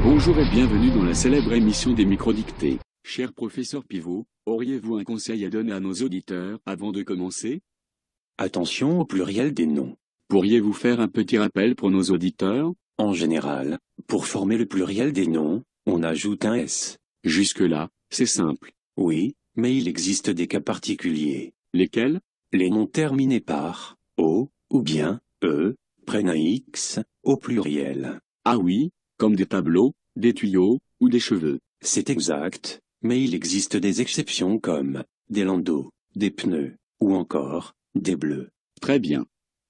Bonjour et bienvenue dans la célèbre émission des microdictées. Cher professeur Pivot, auriez-vous un conseil à donner à nos auditeurs avant de commencer? Attention au pluriel des noms. Pourriez-vous faire un petit rappel pour nos auditeurs? En général, pour former le pluriel des noms, on ajoute un S. Jusque-là, c'est simple. Oui, mais il existe des cas particuliers. Lesquels? Les noms terminés par O ou bien E prennent un X au pluriel. Ah oui, comme des tableaux, des tuyaux, ou des cheveux. C'est exact, mais il existe des exceptions comme des landaux, des pneus, ou encore des bleus. Très bien.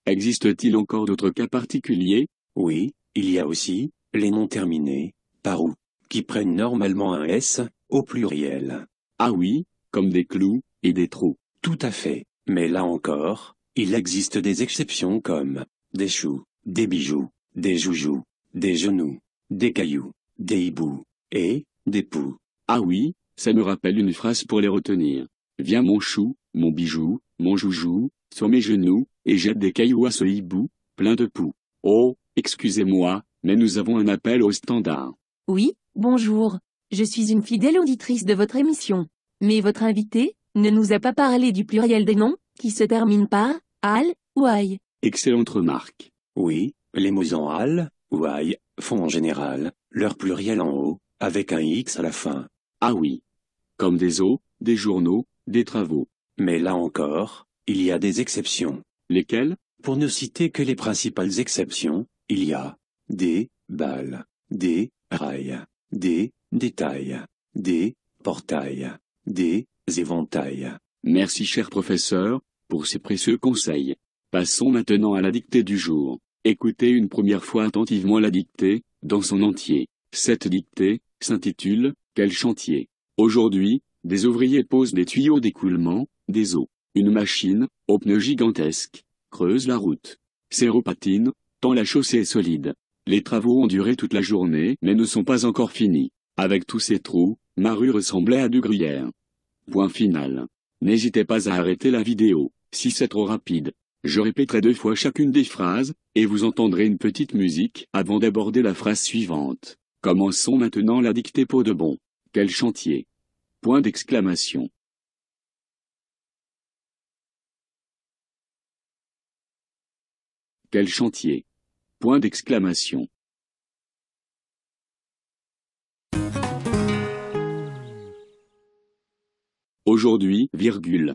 Existe-t-il encore d'autres cas particuliers? Oui, il y a aussi les noms terminés par OU, qui prennent normalement un S au pluriel. Ah oui, comme des clous, et des trous. Tout à fait, mais là encore, il existe des exceptions comme des choux, des bijoux, des joujoux, des genoux, des cailloux, des hiboux, et des poux. Ah oui, ça me rappelle une phrase pour les retenir. Viens mon chou, mon bijou, mon joujou, sur mes genoux, et jette des cailloux à ce hibou, plein de poux. Oh, excusez-moi, mais nous avons un appel au standard. Oui, bonjour. Je suis une fidèle auditrice de votre émission. Mais votre invité ne nous a pas parlé du pluriel des noms, qui se termine par al ou aïe. Excellente remarque. Oui, les mots en al ou aïe font en général leur pluriel en O, avec un X à la fin. Ah oui. Comme des os, des journaux, des travaux. Mais là encore, il y a des exceptions. Lesquels? Pour ne citer que les principales exceptions, il y a des balles, des rails, des détails, des portails, des éventails. Merci cher professeur, pour ces précieux conseils. Passons maintenant à la dictée du jour. Écoutez une première fois attentivement la dictée, dans son entier. Cette dictée s'intitule « Quel chantier ?» Aujourd'hui, des ouvriers posent des tuyaux d'écoulement, des eaux. Une machine, aux pneus gigantesques, creuse la route. Ses roues patinent, tant la chaussée est solide. Les travaux ont duré toute la journée mais ne sont pas encore finis. Avec tous ces trous, ma rue ressemblait à du gruyère. Point final. N'hésitez pas à arrêter la vidéo, si c'est trop rapide. Je répéterai 2 fois chacune des phrases, et vous entendrez une petite musique avant d'aborder la phrase suivante. Commençons maintenant la dictée pour de bon. Quel chantier? Point d'exclamation. Quel chantier? Point d'exclamation. Aujourd'hui, virgule.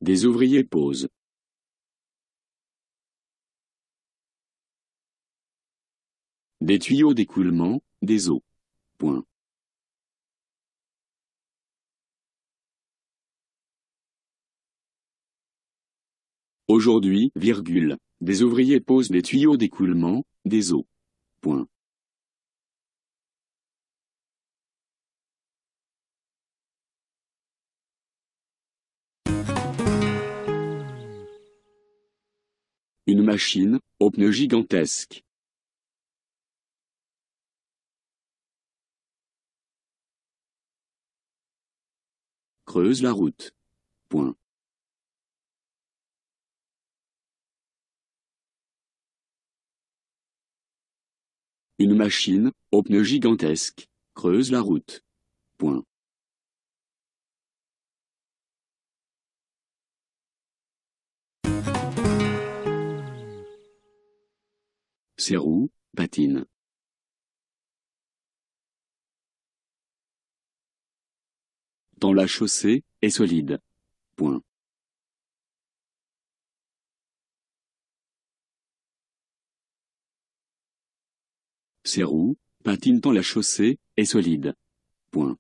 Des ouvriers posent. Des tuyaux d'écoulement, des eaux. Point. Aujourd'hui, virgule. Des ouvriers posent des tuyaux d'écoulement, des eaux. Point. Une machine, aux pneus gigantesques. Creuse la route. Point. Une machine, aux pneus gigantesques, creuse la route. Point. Ses roues patinent. Tant la chaussée est solide. Point. Ses roues patinent tant la chaussée est solide. Point.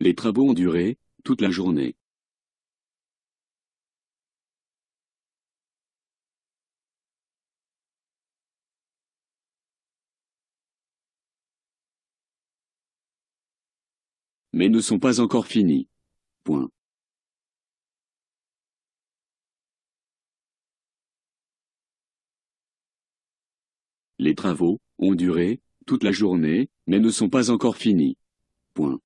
Les travaux ont duré toute la journée. Mais ne sont pas encore finis. Point. Les travaux ont duré toute la journée, mais ne sont pas encore finis. Point.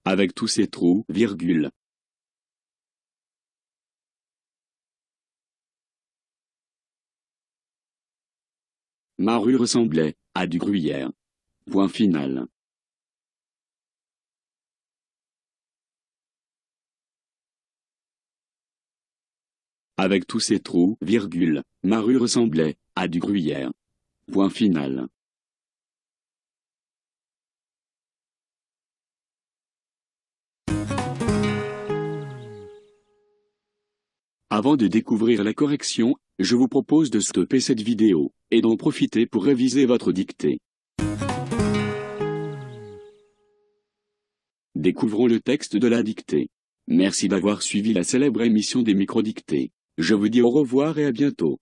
Avec tous ces trous, virgule. Ma rue ressemblait à du gruyère. Point final. Avec tous ces trous, virgule, ma rue ressemblait à du gruyère. Point final. Avant de découvrir la correction, je vous propose de stopper cette vidéo, et d'en profiter pour réviser votre dictée. Découvrons le texte de la dictée. Merci d'avoir suivi la célèbre émission des microdictées. Je vous dis au revoir et à bientôt.